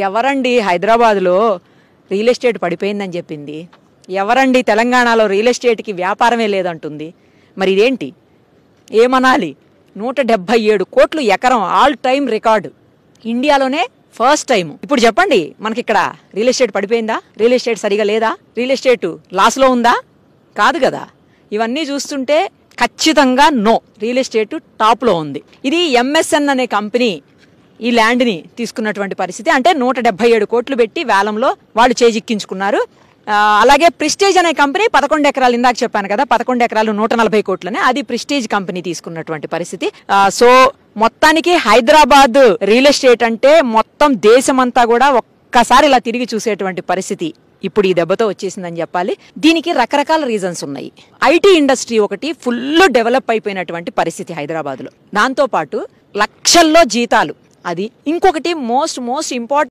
ఎవరండి హైదరాబాద్లో real estate పడిపోయిందని చెప్పింది? ఎవరండి తెలంగాణలో రియల్ ఎస్టేట్కి వ్యాపారమే లేదంటుంది? మరి ఇదేంటి? ఏమనాలి? 177 కోట్లు ఎకరం, ఆల్ టైమ్ రికార్డు, ఇండియాలోనే ఫస్ట్ టైం. ఇప్పుడు చెప్పండి, మనకి ఇక్కడ రియల్ ఎస్టేట్ పడిపోయిందా? రియల్ ఎస్టేట్ సరిగా లేదా? రియల్ ఎస్టేట్ లాస్లో ఉందా? కాదు కదా. ఇవన్నీ చూస్తుంటే ఖచ్చితంగా నో, రియల్ ఎస్టేట్ టాప్లో ఉంది. ఇది ఎంఎస్ఎన్ అనే కంపెనీ ఈ ల్యాండ్ని తీసుకున్నటువంటి పరిస్థితి. అంటే 177 కోట్లు పెట్టి వేలంలో వాళ్ళు చేజిక్కించుకున్నారు. అలాగే ప్రిస్టేజ్ అనే కంపెనీ 11 ఎకరాలు, ఇందాక చెప్పాను కదా 11 ఎకరాలు 140 కోట్లనే, అది ప్రిస్టేజ్ కంపెనీ తీసుకున్నటువంటి పరిస్థితి. సో మొత్తానికి హైదరాబాద్ రియల్ ఎస్టేట్ అంటే మొత్తం దేశమంతా కూడా ఒక్కసారి ఇలా తిరిగి చూసేటువంటి పరిస్థితి ఇప్పుడు ఈ దెబ్బతో వచ్చేసిందని చెప్పాలి. దీనికి రకరకాల రీజన్స్ ఉన్నాయి. ఐటీ ఇండస్ట్రీ ఒకటి ఫుల్ డెవలప్ అయిపోయినటువంటి పరిస్థితి హైదరాబాద్లో, దాంతోపాటు లక్షల్లో జీతాలు, అది ఇంకొకటి మోస్ట్ ఇంపార్టెంట్